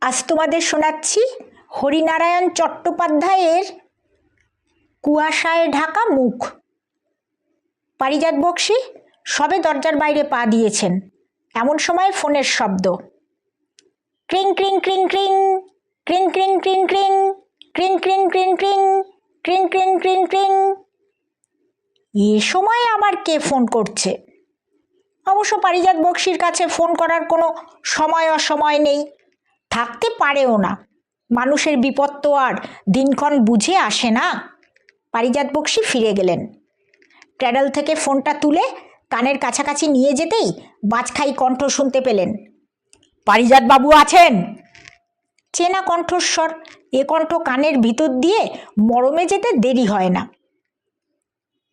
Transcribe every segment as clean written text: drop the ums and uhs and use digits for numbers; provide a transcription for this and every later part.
আজ তোমাদের শোনাচ্ছি হরিনারায়ণ চট্টোপাধ্যায়ের কুয়াশায় ঢাকা মুখ। পারিজাত বক্সী সবে দরজার বাইরে পা দিয়েছেন, এমন সময় ফোনের শব্দ। ক্রিং ক্রিং ক্রিং ক্রিং ক্রিং ক্রিং ক্রিং ক্রিং ক্রিং ক্রিং ক্রিং ক্রিং ক্রিং ক্রিং ক্রিং ক্রিং। এ সময় আবার কে ফোন করছে? অবশ্য পারিজাত বক্সীর কাছে ফোন করার কোনো সময় অসময় নেই, থাকতে পারেও না। মানুষের বিপদ তো আর দিনক্ষণ বুঝে আসে না। পারিজাত বক্সী ফিরে গেলেন। ট্র্যাডল থেকে ফোনটা তুলে কানের কাছাকাছি নিয়ে যেতেই বাজখাই কণ্ঠ শুনতে পেলেন। পারিজাত বাবু আছেন? চেনা কণ্ঠস্বর, এ কণ্ঠ কানের ভিতর দিয়ে মরমে যেতে দেরি হয় না।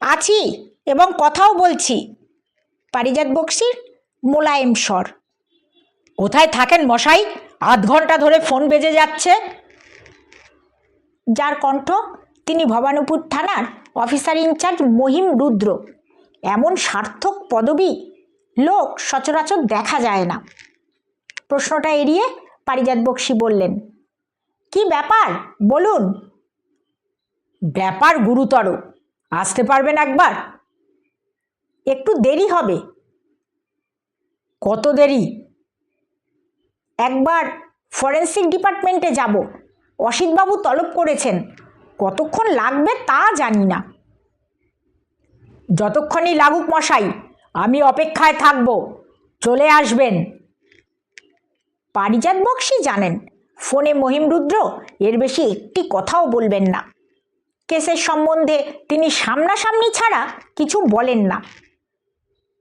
আছি এবং কথাও বলছি। পারিজাত বক্সীর মোলায়েম স্বর। কোথায় থাকেন মশাই? আধ ঘন্টা ধরে ফোন বেজে যাচ্ছে। যার কণ্ঠ তিনি ভবানীপুর থানার অফিসার ইনচার্জ মহিম রুদ্র। এমন সার্থক পদবী লোক সচরাচর দেখা যায় না। প্রশ্নটা এড়িয়ে পারিজাত বক্সী বললেন, কি ব্যাপার বলুন। ব্যাপার গুরুতর, আসতে পারবেন একবার? একটু দেরি হবে। কত দেরি? একবার ফরেন্সিক ডিপার্টমেন্টে যাব, অসিতবাবু তলব করেছেন। কতক্ষণ লাগবে তা জানি না। যতক্ষণই লাগুক মশাই, আমি অপেক্ষায় থাকব, চলে আসবেন। পারিজাত বক্সী জানেন ফোনে মহিম রুদ্র এর বেশি একটি কথাও বলবেন না। কেসের সম্বন্ধে তিনি সামনাসামনি ছাড়া কিছু বলেন না।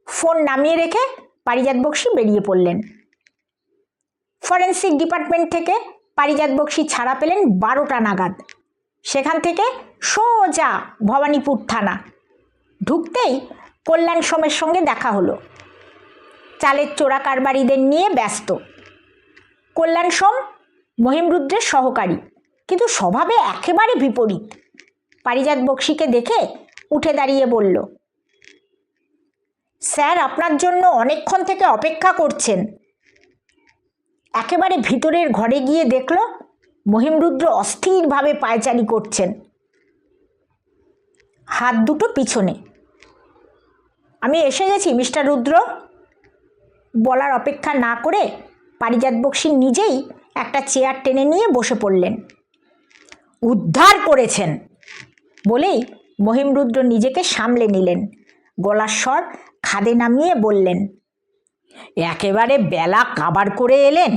ফোন নামিয়ে রেখে পারিজাত বক্সী বেরিয়ে পড়লেন। ফরেন্সিক ডিপার্টমেন্ট থেকে পারিজাত বক্সী ছাড়া পেলেন 12টা নাগাদ। সেখান থেকে সোজা ভবানীপুর থানা। ঢুকতেই কল্যাণ সোমের সঙ্গে দেখা হলো। চালের চোরা কারবারিদের নিয়ে ব্যস্ত। কল্যাণ সোম মহিম রুদ্রের সহকারী, কিন্তু স্বভাবে একেবারে বিপরীত। পারিজাত বক্সীকে দেখে উঠে দাঁড়িয়ে বলল, স্যার আপনার জন্য অনেকক্ষণ থেকে অপেক্ষা করছেন। একেবারে ভিতরের ঘরে গিয়ে দেখল মহিম রুদ্র অস্থিরভাবে পায়চারি করছেন, হাত দুটো পিছনে। আমি এসে গেছি মিস্টার রুদ্র। বলার অপেক্ষা না করে পারিজাত বক্সী নিজেই একটা চেয়ার টেনে নিয়ে বসে পড়লেন। উদ্ধার করেছেন বলেই মহিম রুদ্র নিজেকে সামলে নিলেন। গলার স্বর খাদে নামিয়ে বললেন, একেবারে বেলা কাবার করে এলেন।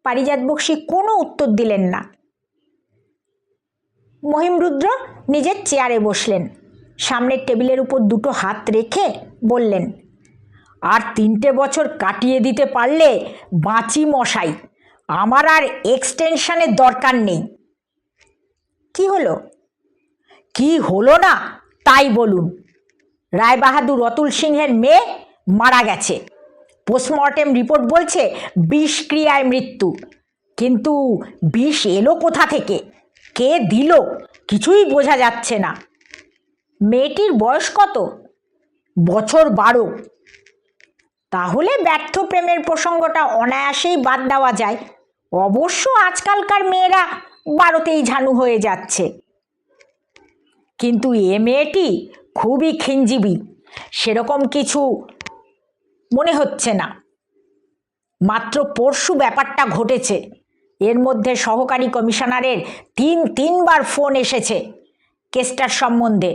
পারিজাত বক্সী কোনো উত্তর দিলেন না। মহিম রুদ্র নিজের চেয়ারে বসলেন। সামনের টেবিলের উপর দুটো হাত রেখে বললেন, আর 3টে বছর কাটিয়ে দিতে পারলে বাঁচি মশাই, আমার আর এক্সটেনশনের দরকার নেই। কি হলো? কি হলো না তাই বলুন। রায়বাহাদুর অতুল সিংহের মেয়ে মারা গেছে। পোস্টমর্টেম রিপোর্ট বলছে বিষক্রিয়ায় মৃত্যু, কিন্তু বিষ এলো কোথা থেকে, কে দিল, কিছুই বোঝা যাচ্ছে না। মেয়েটির বয়স কত? বছর 12। তাহলে ব্যর্থ প্রেমের প্রসঙ্গটা অনায়াসেই বাদ দেওয়া যায়। অবশ্য আজকালকার মেয়েরা 12তেই ঝানু হয়ে যাচ্ছে। কিন্তু এ মেয়েটি খুবই খিনজিবি, সেরকম কিছু মনে হচ্ছে না। মাত্র পরশু ব্যাপারটা ঘটেছে। এর মধ্যে সহকারী কমিশনারের 3বার ফোন এসেছে কেসটার সম্বন্ধে।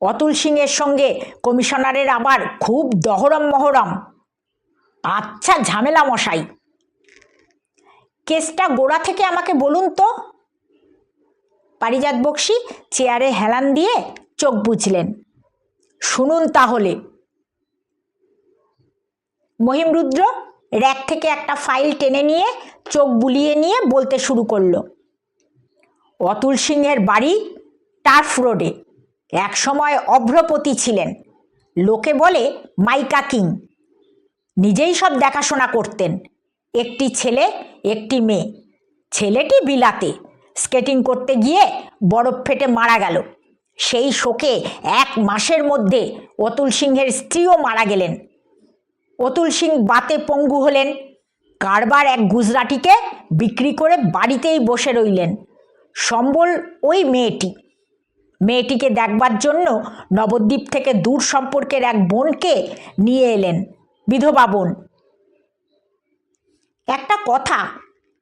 অতুল সিংয়ের সঙ্গে কমিশনারের আবার খুব দহরম মহরম। আচ্ছা ঝামেলা মশাই। কেসটা গোড়া থেকে আমাকে বলুন তো। পারিজাত বক্সী চেয়ারে হেলান দিয়ে চোখ বুঝলেন। শুনুন তাহলে। মহিম রুদ্র র্যাক থেকে একটা ফাইল টেনে নিয়ে চোখ বুলিয়ে নিয়ে বলতে শুরু করলো, অতুল সিংহের বাড়ি টার্ফ রোডে। একসময় অভ্রপতি ছিলেন, লোকে বলে মাইকা কিং। নিজেই সব দেখাশোনা করতেন। একটি ছেলে, একটি মেয়ে। ছেলেটি বিলাতে স্কেটিং করতে গিয়ে বরফ ফেটে মারা গেল। সেই শোকে 1 মাসের মধ্যে অতুল সিংহের স্ত্রীও মারা গেলেন। অতুল সিং বাতে পঙ্গু হলেন। কারবার এক গুজরাটিকে বিক্রি করে বাড়িতেই বসে রইলেন। সম্বল ওই মেয়েটিকে দেখবার জন্য নবদ্বীপ থেকে দূর সম্পর্কের এক বোনকে নিয়ে এলেন, বিধবা বোন। একটা কথা,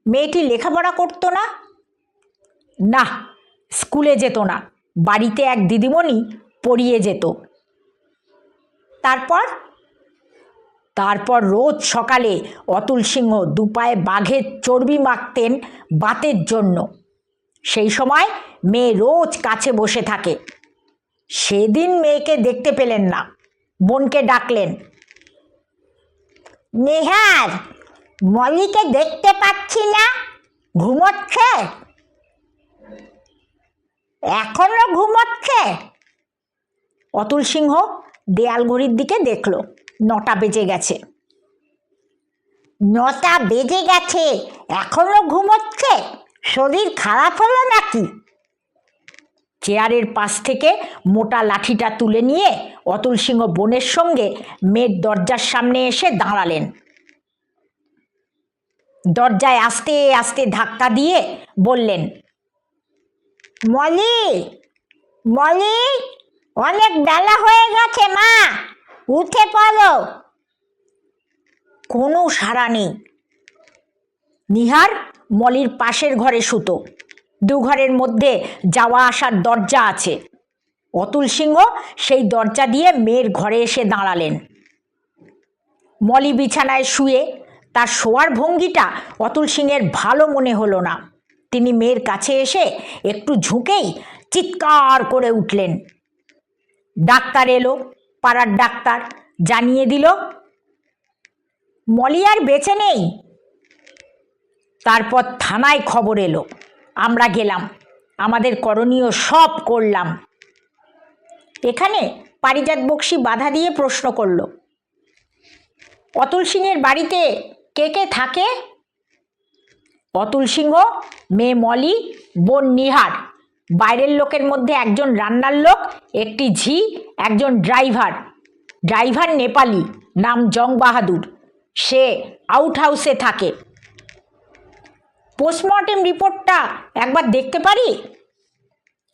মেয়েটি লেখাপড়া করতো না? না, স্কুলে যেত না, বাড়িতে এক দিদিমণি পড়িয়ে যেত। তারপর রোজ সকালে অতুল সিংহ দুপায়ে বাঘের চর্বি মাখতেন বাতের জন্য। সেই সময় মেয়ে রোজ কাছে বসে থাকে। সেদিন মেয়েকে দেখতে পেলেন না। বোনকে ডাকলেন, নেহার, মলিকে দেখতে পাচ্ছি না, ঘুমোচ্ছে? এখনো ঘুমোচ্ছে? অতুল সিংহ দেয়াল ঘড়ির দিকে দেখল, 9টা বেজে গেছে। 9টা বেজে গেছে, এখনো ঘুমোচ্ছে? শরীর খারাপ হলো নাকি? চেয়ারের পাশ থেকে মোটা লাঠিটা তুলে নিয়ে অতুল সিংহ বোনের সঙ্গে মেয়ের দরজার সামনে এসে দাঁড়ালেন। দরজায় আস্তে আস্তে ধাক্কা দিয়ে বললেন, মলি, মলি, অনেক বেলা হয়ে গেছে মা, উঠে পড়ো। কোনো সাড়া নেই। নিহার মলির পাশের ঘরে শুতো। 2 ঘরের মধ্যে যাওয়া আসার দরজা আছে। অতুল সিংহ সেই দরজা দিয়ে মেয়ের ঘরে এসে দাঁড়ালেন। মলি বিছানায় শুয়ে, তার শোয়ার ভঙ্গিটা অতুল সিংহের ভালো মনে হলো না। তিনি মেয়ের কাছে এসে একটু ঝুঁকেই চিৎকার করে উঠলেন। ডাক্তার এলো, পাড়ার ডাক্তার, জানিয়ে দিল মলি আর বেঁচে নেই। তারপর থানায় খবর এলো। আমরা গেলাম, আমাদের করণীয় সব করলাম। এখানে পারিজাত বক্সী বাধা দিয়ে প্রশ্ন করল, অতুল সিংহের বাড়িতে কে কে থাকে? অতুল সিংহ, মেয়ে মলি, বোন নিহার, বাইরের লোকের মধ্যে একজন রান্নার লোক, একটি ঝি, একজন ড্রাইভার নেপালি, নাম জং বাহাদুর, সে আউট হাউসে থাকে। পোস্টমর্টেম রিপোর্টটা একবার দেখতে পারি?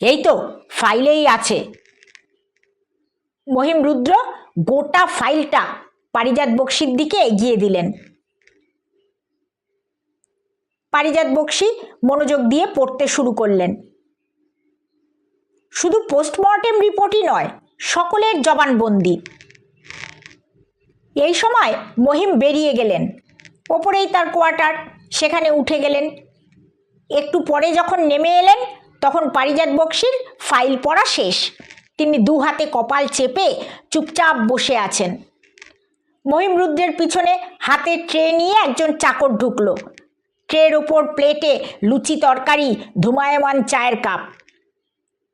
এই তো ফাইলেই আছে। মহিম রুদ্র গোটা ফাইলটা পারিজাত বক্সীর দিকে এগিয়ে দিলেন। পারিজাত বক্সী মনোযোগ দিয়ে পড়তে শুরু করলেন। শুধু পোস্টমর্টেম রিপোর্টই নয়, সকলের জবানবন্দি। এই সময় মহিম বেরিয়ে গেলেন। ওপরেই তার কোয়ার্টার, সেখানে উঠে গেলেন। একটু পরে যখন নেমে এলেন, তখন পারিজাত বক্সীর ফাইল পড়া শেষ। তিনি 2 হাতে কপাল চেপে চুপচাপ বসে আছেন। মহিম রুদ্রের পিছনে হাতে ট্রে নিয়ে একজন চাকর ঢুকল। ট্রের ওপর প্লেটে লুচি, তরকারি, ধুমায়মান চায়ের কাপ।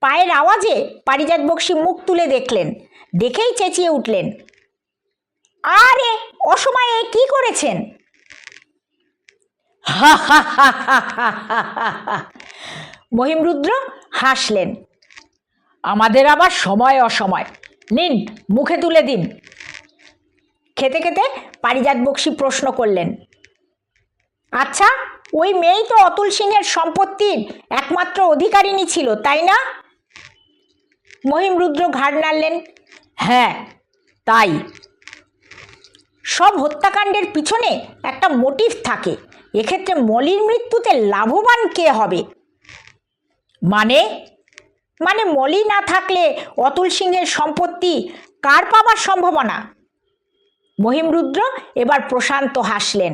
পায়ের আওয়াজে পারিজাত বক্সী মুখ তুলে দেখলেন। দেখেই চেঁচিয়ে উঠলেন, আরে অসময়ে কি করেছেন? হা হা হা হা হা হা। মহিম রুদ্র হাসলেন, আমাদের আবার সময় অসময়, নিন মুখে তুলে দিন। খেতে খেতে পারিজাত বক্সী প্রশ্ন করলেন, আচ্ছা, ওই মেয়েই তো অতুল সিংহের সম্পত্তির একমাত্র অধিকারিণী ছিল, তাই না? মহিম রুদ্র ঘাড় নাড়লেন, হ্যাঁ তাই। সব হত্যাকাণ্ডের পিছনে একটা মোটিভ থাকে। এক্ষেত্রে মলির মৃত্যুতে লাভবান কে হবে? মানে মলি না থাকলে অতুল সিংহের সম্পত্তি কার পাবার সম্ভাবনা? মহিম রুদ্র এবার প্রশান্ত হাসলেন,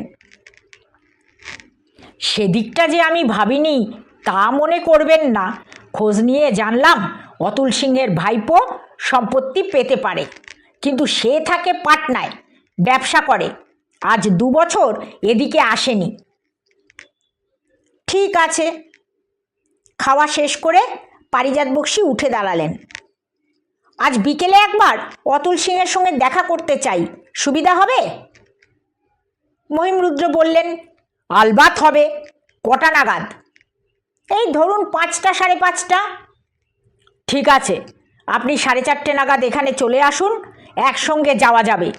সেদিকটা যে আমি ভাবিনি তা মনে করবেন না। খোঁজ নিয়ে জানলাম অতুল সিংহের ভাইপো সম্পত্তি পেতে পারে, কিন্তু সে থাকে পাটনায়, ব্যবসা করে, আজ 2 বছর এদিকে আসেনি। ঠিক আছে। খাওয়া শেষ করে পারিজাত বক্সী উঠে দাঁড়ালেন। আজ বিকেলে একবার অতুল সিংহের সঙ্গে দেখা করতে চাই, সুবিধা হবে? মহিম রুদ্র বললেন, আলবাত হবে। কটা নাগাদ? এই ধরুন 5টা, 5:30। ঠিক আছে, আপনি 4:30 নাগাদ এখানে চলে আসুন, একসঙ্গে যাওয়া যাবে।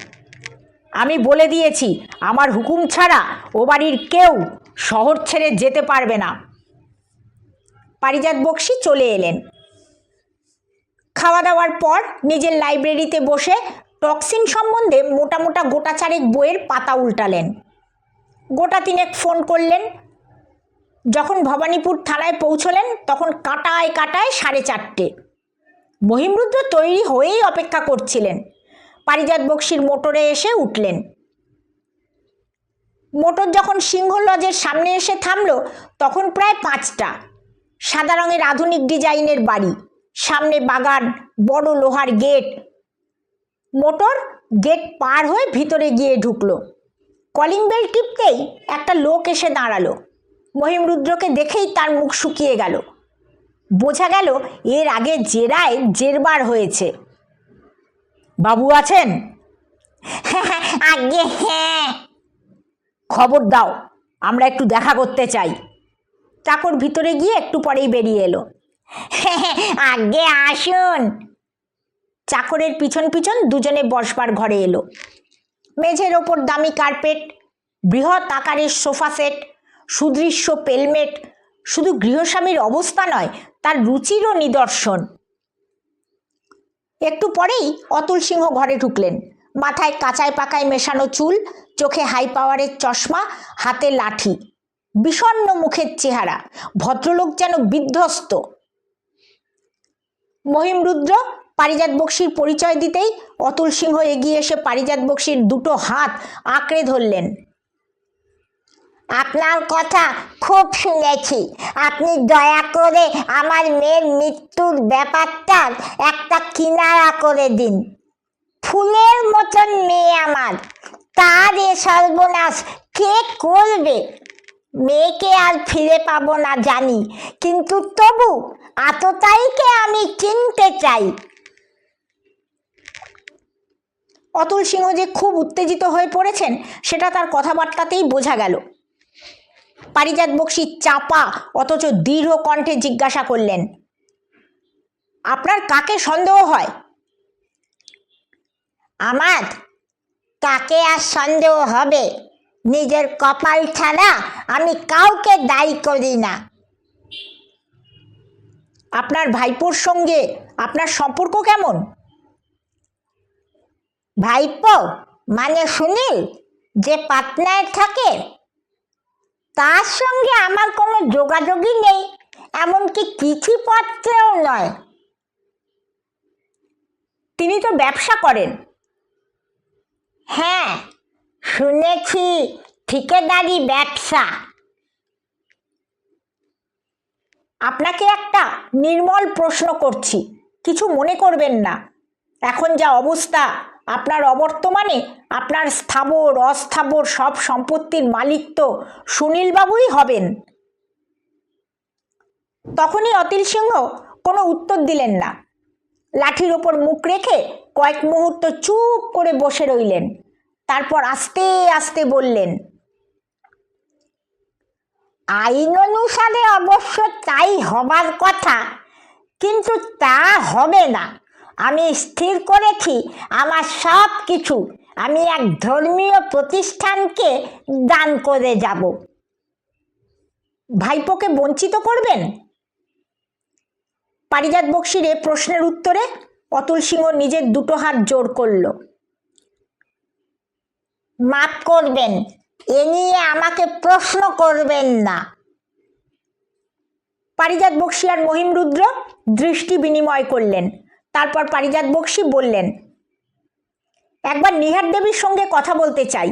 আমি বলে দিয়েছি আমার হুকুম ছাড়া ও বাড়ির কেউ শহর ছেড়ে যেতে পারবে না। পারিজাত বক্সী চলে এলেন। খাওয়া দাওয়ার পর নিজের লাইব্রেরিতে বসে টক্সিন সম্বন্ধে মোটা মোটা গোটা চারেক বইয়ের পাতা উল্টালেন। গোটা তিনেক ফোন করলেন। যখন ভবানীপুর থানায় পৌঁছলেন তখন কাটায় কাটায় 4:30। মহিমরুদ্র তৈরি হয়েই অপেক্ষা করছিলেন। পারিজাত বক্সীর মোটরে এসে উঠলেন। মোটর যখন সিংহ লজের সামনে এসে থামল তখন প্রায় 5টা। সাদা রঙের আধুনিক ডিজাইনের বাড়ি, সামনে বাগান, বড় লোহার গেট। মোটর গেট পার হয়ে ভিতরে গিয়ে ঢুকল। কলিং বেল টিপতেই একটা লোক এসে দাঁড়ালো। মহিমরুদ্রকে দেখেই তার মুখ শুকিয়ে গেল। বোঝা গেল এর আগে জেরায় জেরবার হয়েছে। বাবু আছেন? আগে হ্যাঁ। খবর দাও, আমরা একটু দেখা করতে চাই। চাকর ভিতরে গিয়ে একটু পরেই বেরিয়ে এলো। আগে আসুন। চাকরের পিছন পিছন দুজনে বসবার ঘরে এলো। মেঝের ওপর দামি কার্পেট, বৃহৎ আকারের সোফা সেট, সুদৃশ্য পেলমেট। শুধু গৃহস্বামীর অবস্থা নয়, তার রুচিরও নিদর্শন। একটু পরেই অতুল সিংহ ঘরে ঢুকলেন। মাথায় কাঁচায় পাকায় মেশানো চুল, চোখে হাই পাওয়ারের চশমা, হাতে লাঠি, বিষণ্ণ মুখের চেহারা। ভদ্রলোক যেন বিধ্বস্ত। মহিমরুদ্র পারিজাত বক্সীর পরিচয় দিতেই অতুল সিংহ এগিয়ে এসে পারিজাত বক্সীর দুটো হাত আঁকড়ে ধরলেন। আপনার কথা খুব শুনেছি। আপনি দয়া করে আমার মেয়ের মৃত্যুর ব্যাপারটার একটা কিনারা করে দিন। ফুলের মতন মেয়ে আমার, তার এ সর্বনাশ কে করবে? মেয়েকে আর ফিরে পাবো না জানি, কিন্তু তবু আততায়ীকে আমি চিনতে চাই। অতুল সিংহ যে খুব উত্তেজিত হয়ে পড়েছেন সেটা তার কথাবার্তাতেই বোঝা গেল। পারিজাত বক্সী চাপা অথচ দৃঢ় কণ্ঠে জিজ্ঞাসা করলেন, আপনার কাকে সন্দেহ হয়? আমার কাকে আর সন্দেহ হবে? নিজের কপাল ছাড়া আমি কাউকে দায়ী করি না। আপনার ভাইপোর সঙ্গে আপনার সম্পর্ক কেমন? ভাইপো মানে সুনীল, যে পাটনায় থাকে? তার সঙ্গে আমার কোনো যোগাযোগই নেই, এমনকি চিঠিপত্রেও নয়। তিনি তো ব্যবসা করেন। হ্যাঁ, শুনেছি ঠিকাদারি ব্যবসা। আপনাকে একটা নির্মল প্রশ্ন করছি, কিছু মনে করবেন না। এখন যা অবস্থা, আপনার অবর্তমানে আপনার স্থাবর অস্থাবর সব সম্পত্তির মালিক তো সুনীলবাবুই হবেন। তখনই অতুল সিংহ কোনো উত্তর দিলেন না। লাঠির ওপর মুখ রেখে কয়েক মুহূর্ত চুপ করে বসে রইলেন। তারপর আস্তে আস্তে বললেন, আইন অনুসারে অবশ্য তাই হবার কথা, কিন্তু তা হবে না। আমি স্থির করেছি আমার সব কিছু আমি এক ধর্মীয় প্রতিষ্ঠানকে দান করে যাব। ভাইপোকে বঞ্চিত করবেন? পারিজাত বক্সীর এ প্রশ্নের উত্তরে অতুল সিংহ নিজের দুটো হাত জোড় করল। মাফ করবেন, এ নিয়ে আমাকে প্রশ্ন করবেন না। পারিজাত বক্সী আর মহিমরুদ্র দৃষ্টি বিনিময় করলেন। তারপর পারিজাত বক্সী বললেন, একবার নিহার দেবীর সঙ্গে কথা বলতে চাই।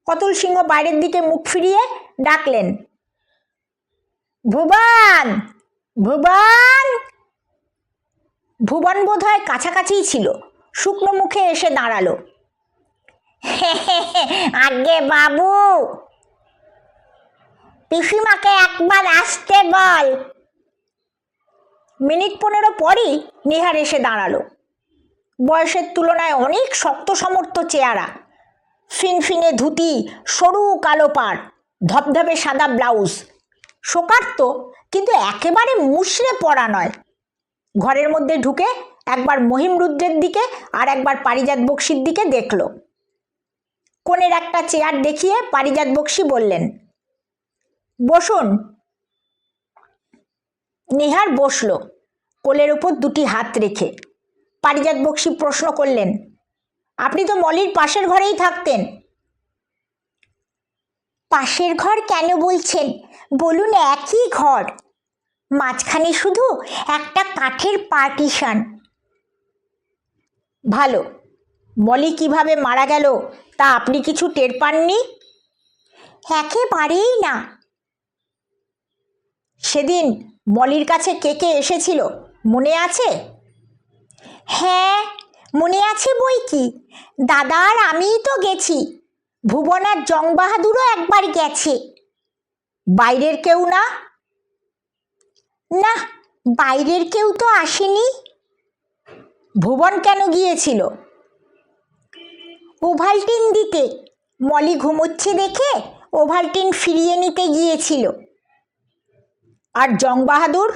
অতুল সিংহ বাইরের দিকে মুখ ফিরিয়ে ডাকলেন, ভুবন, ভুবন। ভুবন বোধহয় কাছাকাছিই ছিল, শুকনো মুখে এসে দাঁড়ালো। আগে বাবু, পিসিমাকে একবার আসতে বল। মিনিট 15 পরই নিহার এসে দাঁড়ালো। বয়সের তুলনায় অনেক শক্ত সমর্থ চেহারা, ফিনফিনে ধুতি, সরু কালো পাড়, ধবধবে সাদা ব্লাউজ, শোকার্ত কিন্তু একেবারে মুষড়ে পড়া নয়। ঘরের মধ্যে ঢুকে একবার মহিমরুদ্রের দিকে আর একবার পারিজাত বক্সির দিকে দেখল। কোণের একটা চেয়ার দেখিয়ে পারিজাত বক্সি বললেন, বসুন। নিহার বসল, কোলের ওপর দুটি হাত রেখে। পারিজাত বক্সি প্রশ্ন করলেন, আপনি তো মলির পাশের ঘরেই থাকতেন। পাশের ঘর কেন বলছেন? বলুন, একই ঘর, মাঝখানে শুধু একটা কাঠের পার্টিশন। ভালো। মলি কিভাবে মারা গেল তা আপনি কিছু টের পাননি? একেবারেই না। সেদিন মলির কাছে কে কে এসেছিল মনে আছে? হ্যাঁ, মনে আছে বই কি, দাদা আর আমিই তো গেছি। ভুবন আর জং বাহাদুরও একবার গেছে। বাইরের কেউ না? না, বাইরের কেউ তো আসেনি। ভুবন কেন গিয়েছিল? ওভালটিন দিতে। মলি ঘুমোচ্ছে দেখে ওভালটিন ফিরিয়ে নিতে গিয়েছিল। আর জং বাহাদুর?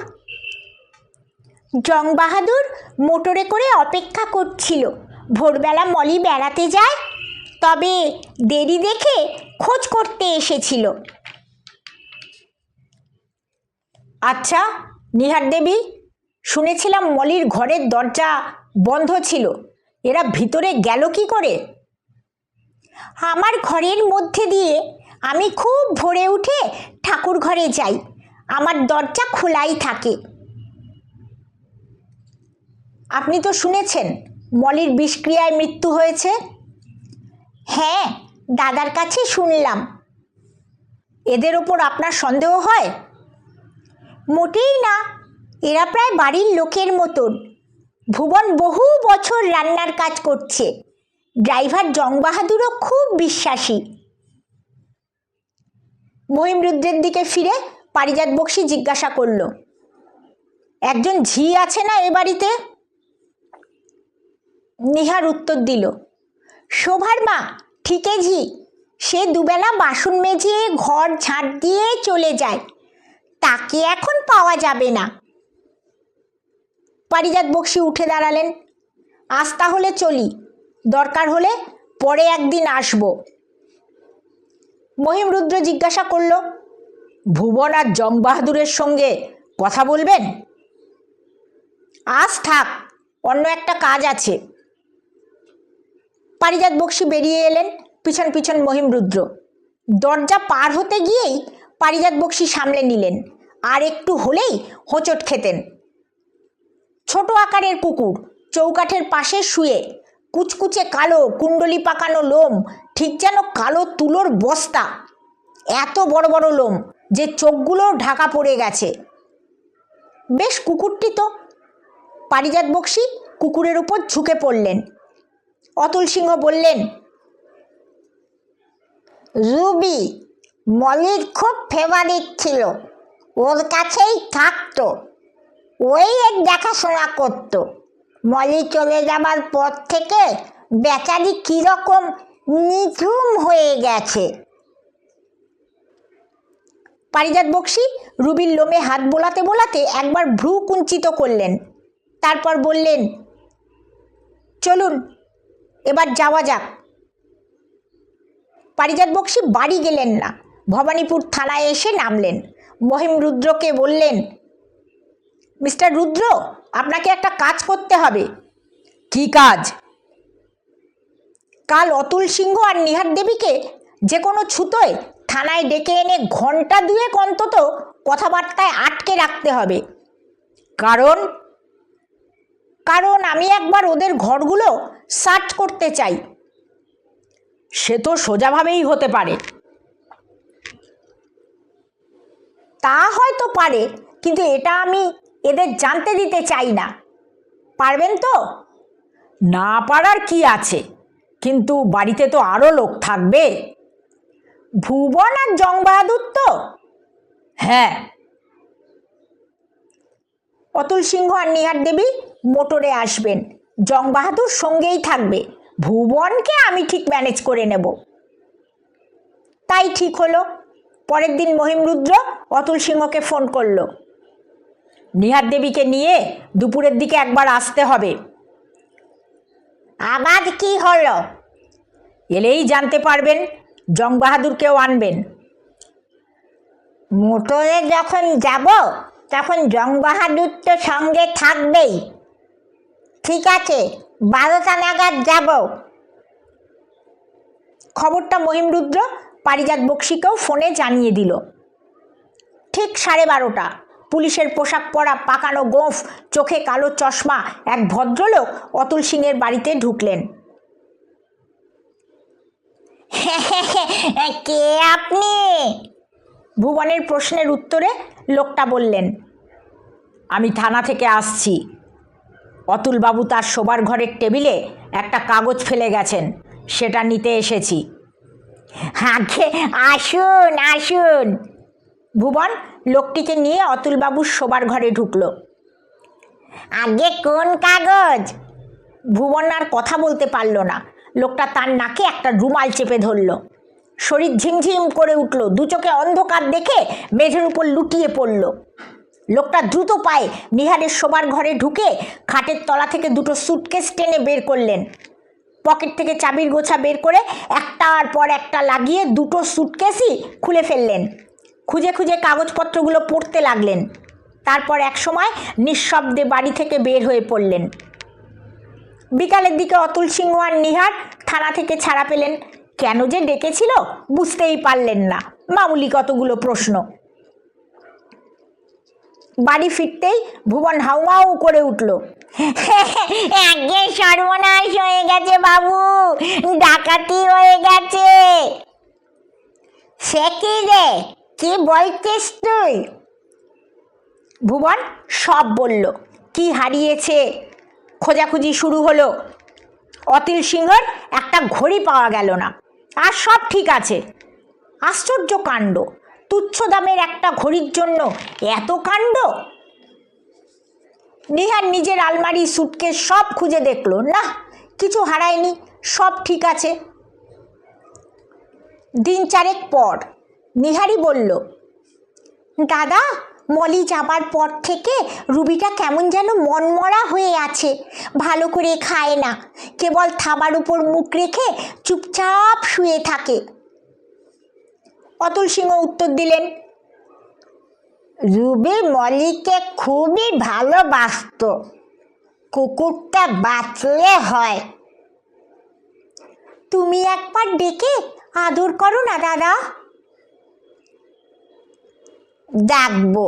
জং বাহাদুর মোটরে করে অপেক্ষা করছিল। ভোরবেলা মলি বেড়াতে যায়, তবে দেরি দেখে খোঁজ করতে এসেছিল। আচ্ছা নিহার দেবী, শুনেছিলাম মলির ঘরের দরজা বন্ধ ছিল, এরা ভিতরে গেল কি করে? আমার ঘরের মধ্যে দিয়ে আমি খুব ভোরে উঠে ঠাকুর ঘরে যাই, আমার দরজা খোলাই থাকে। আপনি তো শুনেছেন মলির বিষক্রিয়ায় মৃত্যু হয়েছে? হ্যাঁ, দাদার কাছে শুনলাম। এদের ওপর আপনার সন্দেহ হয়? মোটেই না, এরা প্রায় বাড়ির লোকের মতন। ভুবন বহু বছর রান্নার কাজ করছে, ড্রাইভার জং বাহাদুরও খুব বিশ্বাসী। মহিমরুদ্রের দিকে ফিরে পারিজাত বক্সি জিজ্ঞাসা করল, একজন ঝি আছে না এ বাড়িতে? নিহার উত্তর দিল, শোভার মা, ঠিকে ঝি, সে দুবেলা বাসন মেজে ঘর ঝাঁট দিয়ে চলে যায়, তাকে এখন পাওয়া যাবে না। পারিজাত বক্সি উঠে দাঁড়ালেন, আজ তাহলে চলি, দরকার হলে পরে একদিন আসব। মহিমরুদ্র জিজ্ঞাসা করল, ভুবন আর জং বাহাদুরের সঙ্গে কথা বলবেন? আজ থাক, অন্য একটা কাজ আছে। পারিজাত বক্সি বেরিয়ে এলেন, পিছন পিছন মহিমরুদ্র। দরজা পার হতে গিয়েই পারিজাত বক্সি সামলে নিলেন, আর একটু হলেই হোঁচট খেতেন। ছোট আকারের কুকুর, চৌকাঠের পাশে শুয়ে, কুচকুচে কালো কুণ্ডলি পাকানো লোম, ঠিক যেন কালো তুলোর বস্তা। এত বড় বড় লোম যে চোখগুলো ঢাকা পড়ে গেছে। বেশ কুকুরটি তো। পারিজাত বক্সি কুকুরের উপর ঝুঁকে পড়লেন। অতুল সিংহ বললেন, রুবি মলির খুব ফেভারিট ছিল, ওর কাছেই থাকতো, ওই এক দেখাশোনা করতো। মলি চলে যাবার পর থেকে বেচারি কীরকম নিঝুম হয়ে গেছে। পারিজাত বক্সি রুবির লোমে হাত বোলাতে বোলাতে একবার ভ্রু কুঞ্চিত করলেন, তারপর বললেন, চলুন এবার যাওয়া যাক। পারিজাত বক্সি বাড়ি গেলেন না, ভবানীপুর থানায় এসে নামলেন। মহিমরুদ্রকে বললেন, মিস্টার রুদ্র, আপনাকে একটা কাজ করতে হবে। কি কাজ? কাল অতুল সিংহ আর নিহার দেবীকে যে কোনো ছুতোয় থানায় ডেকে এনে ঘন্টা দুয়েক অন্তত কথাবার্তায় আটকে রাখতে হবে। কারণ? কারণ আমি একবার ওদের ঘরগুলো সার্চ করতে চাই। সে তো সোজাভাবেই হতে পারে। তা হয়তো পারে, কিন্তু এটা আমি এদের জানতে দিতে চাই না। পারবেন তো? না পারার কি আছে, কিন্তু বাড়িতে তো আরও লোক থাকবে। ভুবন আর জং বাহাদুর তো? হ্যাঁ। অতুল সিংহ আর নিহার দেবী মোটরে আসবেন, জং বাহাদুর সঙ্গেই থাকবে, ভুবনকে আমি ঠিক ম্যানেজ করে নেব। তাই ঠিক হলো। পরের দিন মহিমরুদ্র অতুল সিংহকে ফোন করল। নিহার দেবীকে নিয়ে দুপুরের দিকে একবার আসতে হবে। আবার কি হলো? এলেই জানতে পারবেন। জং বাহাদুরকেও আনবেন। মোটরে যখন যাব তখন জং বাহাদুর তো সঙ্গে থাকবেই। ঠিক আছে, 12টা নাগাদ যাব। খবরটা মহিমরুদ্র পারিজাত বক্সিকেও ফোনে জানিয়ে দিল। ঠিক 12:30 পুলিশের পোশাক পরা, পাকানো গোঁফ, চোখে কালো চশমা এক ভদ্রলোক অতুল সিংয়ের বাড়িতে ঢুকলেন। কে আপনি? ভুবনের প্রশ্নের উত্তরে লোকটা বললেন, আমি থানা থেকে আসছি। অতুলবাবু তার শোবার ঘরের টেবিলে একটা কাগজ ফেলে গেছেন, সেটা নিতে এসেছি। আগে আসুন আসুন। ভুবন লোকটিকে নিয়ে অতুলবাবুর শোবার ঘরে ঢুকলো। আগে কোন কাগজ? ভুবন আর কথা বলতে পারল না। লোকটা তার নাকে একটা রুমাল চেপে ধরল। শরীর ঝিমঝিম করে উঠল। দু চোখে অন্ধকার দেখে মেঝের উপর লুটিয়ে পড়ল। লোকটা দ্রুত পায়ে নিহারের শোবার ঘরে ঢুকে খাটের তলা থেকে দুটো সুটকেস টেনে বের করলেন। পকেট থেকে চাবির গোছা বের করে একটার পর একটা লাগিয়ে দুটো সুটকেসই খুলে ফেললেন। খুঁজে খুঁজে কাগজপত্রগুলো পড়তে লাগলেন। তারপর একসময় নিঃশব্দে বাড়ি থেকে বের হয়ে পড়লেন। বিকালের দিকে অতুল সিংহ আর নিহার থানা থেকে ছাড়া পেলেন। কেন যে ডেকেছিল বুঝতেই পারলেন না। মামুলি কতগুলো প্রশ্ন। বাড়ি ফিরতেই ভুবন হাউমাউ করে উঠল। আগে সর্বনাশ হয়ে গেছে বাবু, ডাকাতি হয়ে গেছে। সে কি রে, কি বলছিস তুই? ভুবন সব বলল। কি হারিয়েছে, খোঁজাখুঁজি শুরু হলো। অতুল সিংহর একটা ঘড়ি পাওয়া গেল না, আর সব ঠিক আছে। আশ্চর্য কাণ্ড, তুচ্ছ দামের একটা ঘড়ির জন্য এত কাণ্ড। নিহার নিজের আলমারি, সুটকেস সব খুঁজে দেখলো, না কিছু হারায়নি, সব ঠিক আছে। দিন চারেক পর নিহারি বলল, দাদা, মলি যাবার পর থেকে রুবিটা কেমন যেন মনমরা হয়ে আছে। ভালো করে খায় না, কেবল থাবার উপর মুখ রেখে চুপচাপ শুয়ে থাকে। অতুল সিংহ উত্তর দিলেন, রুবি মলিকে খুবই ভালোবাসত। কুকুরটা বাঁচলে হয়। তুমি একবার ডেকে আদর করো না দাদা। ডাকবো।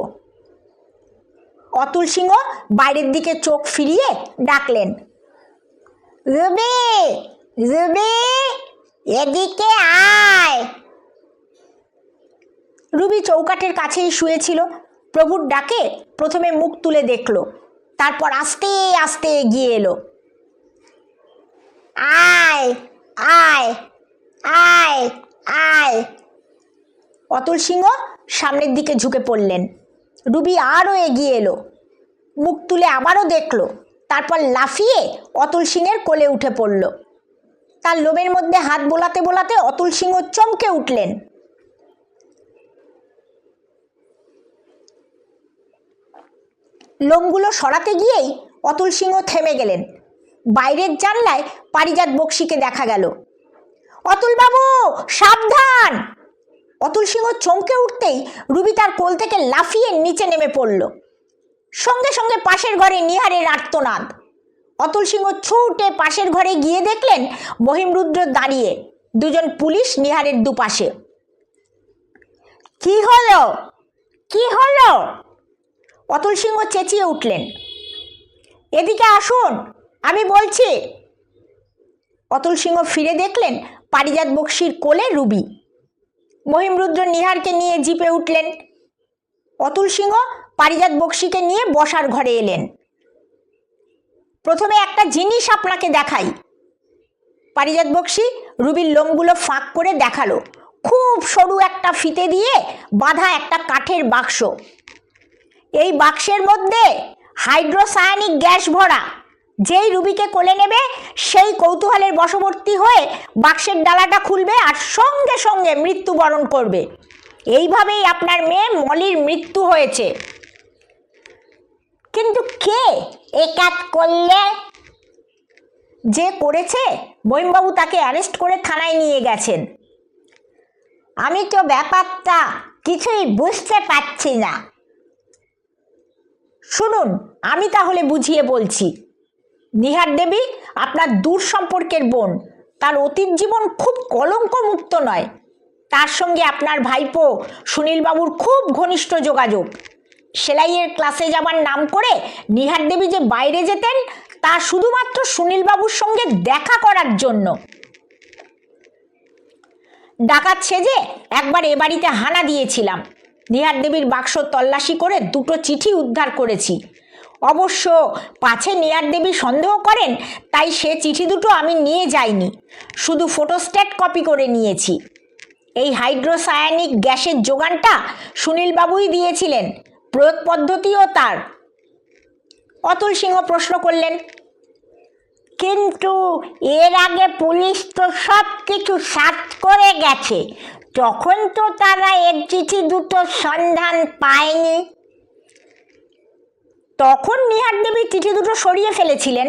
অতুল সিংহ বাইরের দিকে চোখ ফিরিয়ে ডাকলেন, রুবি, রুবি, এদিকে আয়। রুবি চৌকাঠের কাছেই শুয়েছিল। প্রভুর ডাকে প্রথমে মুখ তুলে দেখল, তারপর আস্তে আস্তে এগিয়ে এলো। আয় আয় আয় আয়। অতুল সিংহ সামনের দিকে ঝুঁকে পড়লেন। রুবি আরও এগিয়ে এলো, মুখ তুলে আবারও দেখল, তারপর লাফিয়ে অতুল সিংহের কোলে উঠে পড়ল। তার লোমের মধ্যে হাত বোলাতে বোলাতে অতুল সিংহ চমকে উঠলেন। লোমগুলো সরাতে গিয়েই অতুল সিংহ থেমে গেলেন। বাইরের জানলায় পারিজাত বক্সিকে দেখা গেল। অতুলবাবু সাবধান! অতুল সিংহ চমকে উঠতেই রুবি তার কোল থেকে লাফিয়ে নিচে নেমে পড়ল। সঙ্গে সঙ্গে পাশের ঘরে নিহারের আর্তনাদ। অতুল সিংহ ছুটে পাশের ঘরে গিয়ে দেখলেন মহিমরুদ্র দাঁড়িয়ে, দুজন পুলিশ নিহারের দুপাশে। কি হলো, কি হলো? অতুল সিংহ চেঁচিয়ে উঠলেন, এদিকে আসুন, আমি বলছি। অতুল সিংহ ফিরে দেখলেন পারিজাত বক্সির কোলে রুবি। মহিমরুদ্র নিহারকে নিয়ে জিপে উঠলেন। অতুল সিংহ পারিজাত বক্সিকে নিয়ে বসার ঘরে এলেন। প্রথমে একটা জিনিস আপনাকে দেখাই। পারিজাত বক্সি রুবির লোমগুলো ফাঁক করে দেখালো। খুব সরু একটা ফিতে দিয়ে বাঁধা একটা কাঠের বাক্স। এই বাক্সের মধ্যে হাইড্রোসায়ানিক গ্যাস ভরা। যেই রুবিকে কোলে নেবে সেই কৌতূহলের বশবর্তী হয়ে বাক্সের ডালাটা খুলবে আর সঙ্গে সঙ্গে মৃত্যুবরণ করবে। এইভাবেই আপনার মেয়ে মলির মৃত্যু হয়েছে। কিন্তু কে এ কাজ করলে? যে করেছে মহিমবাবু তাকে অ্যারেস্ট করে থানায় নিয়ে গেছেন। আমি তো ব্যাপারটা কিছুই বুঝতে পারছি না। শুনুন, আমি তাহলে বুঝিয়ে বলছি। নিহার দেবী আপনার দূর সম্পর্কের বোন। তার অতীত জীবন খুব কলঙ্কমুক্ত নয়। তার সঙ্গে আপনার ভাইপো সুনীলবাবুর খুব ঘনিষ্ঠ যোগাযোগ। সেলাইয়ের ক্লাসে যাবার নাম করে নিহার দেবী যে বাইরে যেতেন তা শুধুমাত্র সুনীলবাবুর সঙ্গে দেখা করার জন্য। ডাকাত সেজে একবার এ বাড়িতে হানা দিয়েছিলাম। নিহার দেবীর বাক্স তল্লাশি করে দুটো চিঠি উদ্ধার করেছি। অবশ্য পাছে নিহার দেবী সন্দেহ করেন তাই সে চিঠি দুটো আমি নিয়ে যাইনি, শুধু ফটোস্ট্যাট কপি করে নিয়েছি। এই হাইড্রোসায়ানিক গ্যাসের যোগানটা সুনীলবাবুই দিয়েছিলেন, প্রয়োগ পদ্ধতিও তার। অতুল সিংহ প্রশ্ন করলেন, কিন্তু এর আগে পুলিশ তো সব কিছু সার্চ করে গেছে, তখন তো তারা এর চিঠি দুটো সন্ধান পায়নি। তখন নিহার দেবী চিঠি দুটো সরিয়ে ফেলেছিলেন।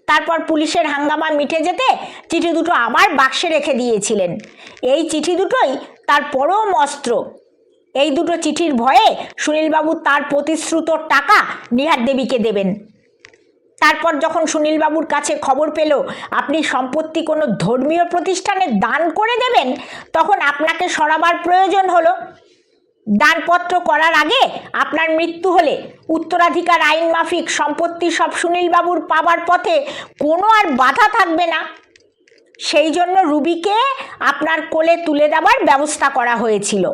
তারপর পুলিশের হাঙ্গামা মিটে যেতে চিঠি দুটো আবার বাক্সে রেখে দিয়েছিলেন। এই চিঠি দুটোই তার পরম অস্ত্র। এই দুটো চিঠির ভয়ে সুনীলবাবু তার প্রতিশ্রুত টাকা নিহার দেবীকে দেবেন। তারপর যখন সুনীলবাবুর কাছে খবর পেল আপনি সম্পত্তি কোনো ধর্মীয় প্রতিষ্ঠানে দান করে দেবেন, তখন আপনাকে সরাবার প্রয়োজন হলো। দানপত্র করার আগে আপনার মৃত্যু হলে উত্তরাধিকার আইন মাফিক সম্পত্তি সব সুনীলবাবুর পাবার পথে কোনো আর বাধা থাকবে না। সেই জন্য রুবিকে আপনার কোলে তুলে দেওয়ার ব্যবস্থা করা হয়েছিল।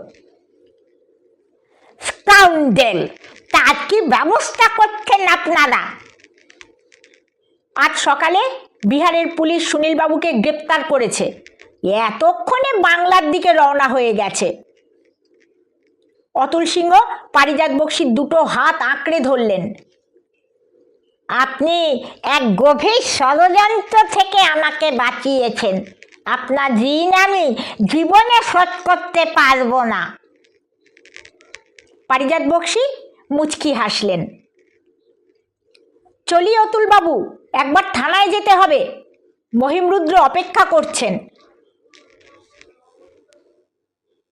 স্কাউন্ডেল, তার কি ব্যবস্থা করছেন আপনারা? আজ সকালে বিহারের পুলিশ সুনীলবাবুকে গ্রেপ্তার করেছে। এতক্ষণে বাংলার দিকে রওনা হয়ে গেছে। অতুল সিংহ পারিজাত বক্সির দুটো হাত আঁকড়ে ধরলেন। আপনি এক গভীর ষড়যন্ত্র থেকে আমাকে বাঁচিয়েছেন। আপনার ঋণ আমি জীবনে শোধ করতে পারবো না। পারিজাত বক্সি মুচকি হাসলেন। চলি অতুলবাবু, একবার থানায় যেতে হবে। মহিমরুদ্র অপেক্ষা করছেন।